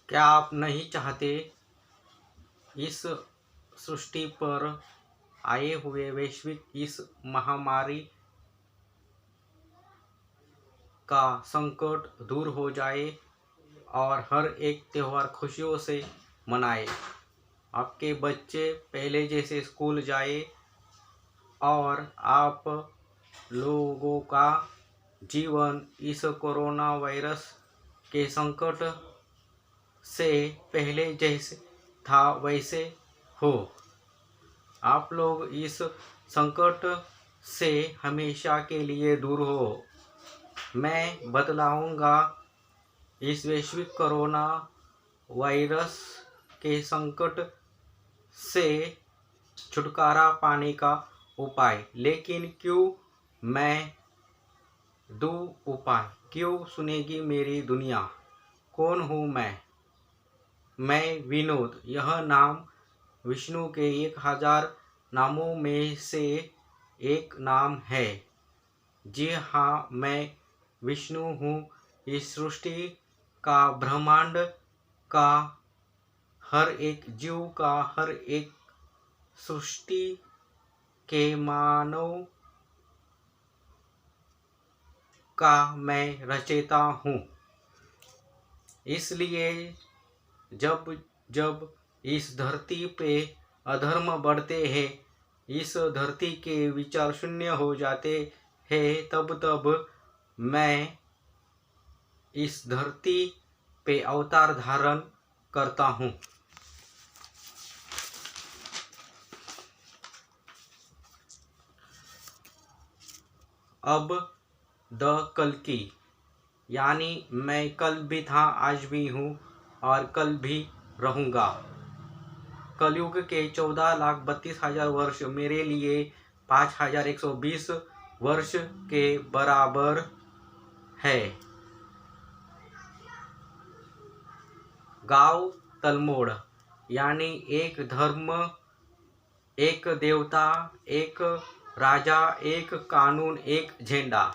क्या आप नहीं चाहते इस सृष्टि पर आए हुए वैश्विक इस महामारी का संकट दूर हो जाए और हर एक त्यौहार खुशियों से मनाए, आपके बच्चे पहले जैसे स्कूल जाए और आप लोगों का जीवन इस कोरोना वायरस के संकट से पहले जैसे था वैसे हो। आप लोग इस संकट से हमेशा के लिए दूर हो। मैं बतलाऊंगा इस वैश्विक कोरोना वायरस के संकट से छुटकारा पाने का उपाय। लेकिन क्यों मैं दूँ उपाय? क्यों सुनेगी मेरी दुनिया? कौन हूँ मैं विनोद। यह नाम विष्णु के 1000 नामों में से एक नाम है। जी हाँ, मैं विष्णु हूँ। इस सृष्टि का, ब्रह्मांड का, हर एक जीव का, हर एक सृष्टि के मानव का मैं रचयिता हूँ। इसलिए जब जब इस धरती पे अधर्म बढ़ते हैं, इस धरती के विचार शून्य हो जाते हैं, तब तब मैं इस धरती पे अवतार धारण करता हूँ। अब द कल्कि, यानी मैं कल भी था, आज भी हूँ और कल भी रहूँगा। कलयुग के 14,32,000 वर्ष मेरे लिए 5,120 वर्ष के बराबर है। गांव तलमोड़, यानी एक धर्म, एक देवता, एक राजा, एक कानून, एक झंडा।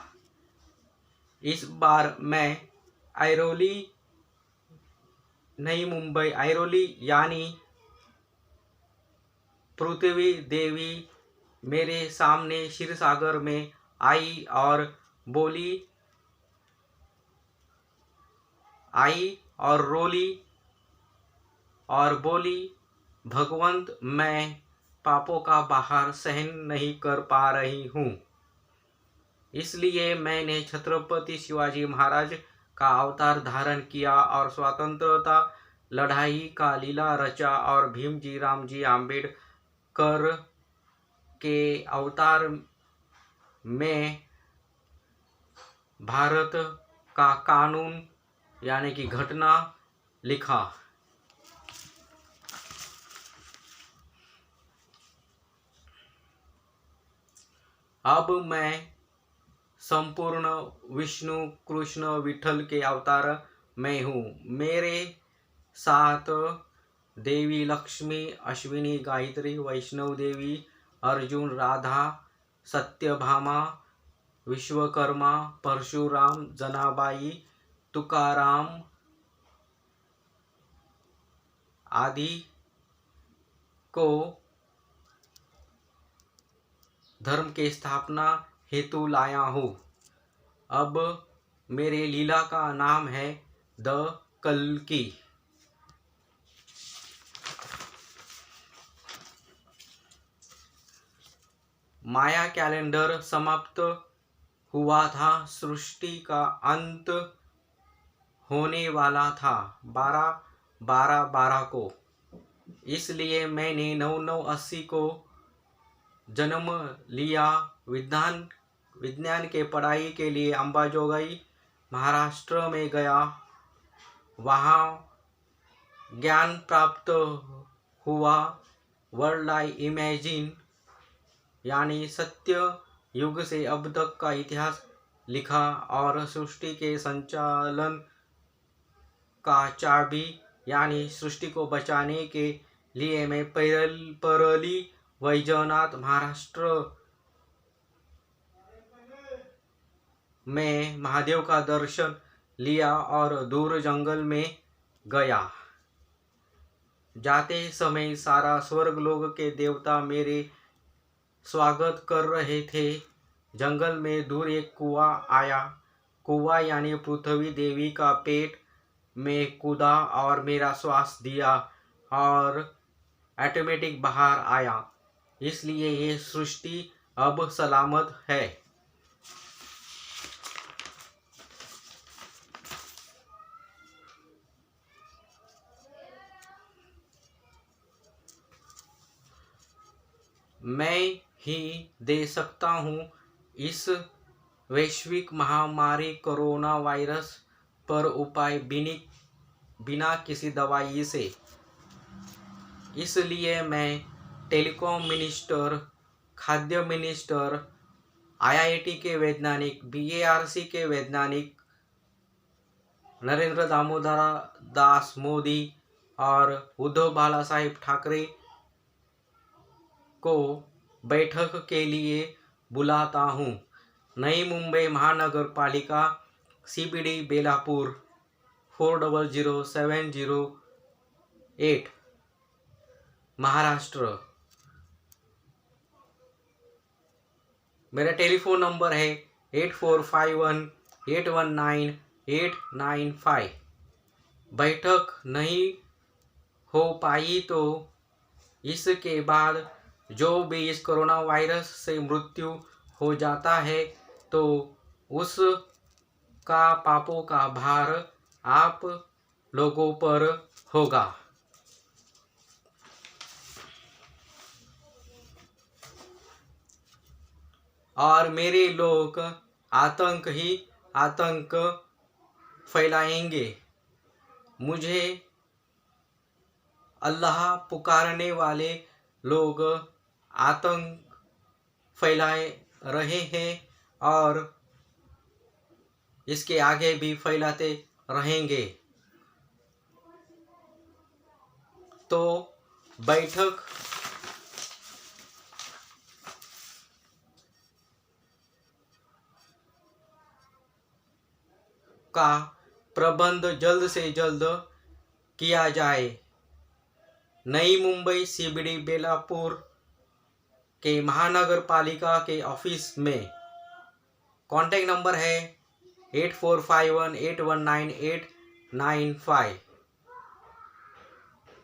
इस बार मैं ऐरोली नहीं, मुंबई, ऐरोली यानी पृथ्वी देवी मेरे सामने क्षीर सागर में आई और बोली, भगवंत, मैं पापों का भार सहन नहीं कर पा रही हूँ। इसलिए मैंने छत्रपति शिवाजी महाराज का अवतार धारण किया और स्वतंत्रता लड़ाई का लीला रचा और भीमजी, रामजी, आम्बेडकर के अवतार में भारत का कानून यानी कि घटना लिखा। अब मैं संपूर्ण विष्णु कृष्ण विठल के अवतार मैं हूँ। मेरे साथ देवी लक्ष्मी, अश्विनी, गायत्री, वैष्णव देवी, अर्जुन, राधा, सत्यभामा, विश्वकर्मा, परशुराम, जनाबाई, तुकाराम आदि को धर्म के स्थापना हेतु लाया हूँ। अब मेरे लीला का नाम है द कल्कि। माया कैलेंडर समाप्त हुआ था, सृष्टि का अंत होने वाला था 12/12/12 को। इसलिए मैंने 9/9/80 को जन्म लिया। विज्ञान के पढ़ाई के लिए अंबाजोगाई महाराष्ट्र में गया। वहाँ ज्ञान प्राप्त हुआ। वर्ल्ड आई इमेजिन, यानी सत्य युग से अब तक का इतिहास लिखा और सृष्टि के संचालन का चाबी, यानी सृष्टि को बचाने के लिए मैं परली वैजनाथ महाराष्ट्र में महादेव का दर्शन लिया और दूर जंगल में गया। जाते समय सारा स्वर्ग लोक के देवता मेरे स्वागत कर रहे थे। जंगल में दूर एक कुआं आया। कुआं यानी पृथ्वी देवी का पेट में कूदा और मेरा श्वास दिया और ऑटोमेटिक बाहर आया। इसलिए ये सृष्टि अब सलामत है। मैं ही दे सकता हूँ इस वैश्विक महामारी कोरोना वायरस पर उपाय बिना किसी दवाई से। इसलिए मैं टेलीकॉम मिनिस्टर, खाद्य मिनिस्टर, IIT के वैज्ञानिक, BARC के वैज्ञानिक, नरेंद्र दामोदर दास मोदी और उद्धव बाला साहेब ठाकरे को बैठक के लिए बुलाता हूँ। नई मुंबई महानगर पालिका, CBD बेलापुर 400708 महाराष्ट्र। मेरा टेलीफोन नंबर है 8451819895। बैठक नहीं हो पाई तो इसके बाद जो भी इस कोरोना वायरस से मृत्यु हो जाता है तो उसका पापों का भार आप लोगों पर होगा। और मेरे लोग आतंक ही आतंक फैलाएंगे। मुझे अल्लाह पुकारने वाले लोग आतंक फैलाए रहे हैं और इसके आगे भी फैलाते रहेंगे। तो बैठक का प्रबंध जल्द से जल्द किया जाए। नई मुंबई CBD बेलापुर के महानगर पालिका के ऑफिस में कॉन्टैक्ट नंबर है 8451819895।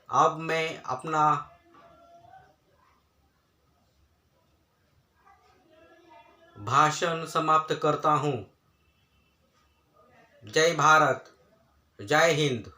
अब मैं अपना भाषण समाप्त करता हूँ। जय भारत, जय हिंद।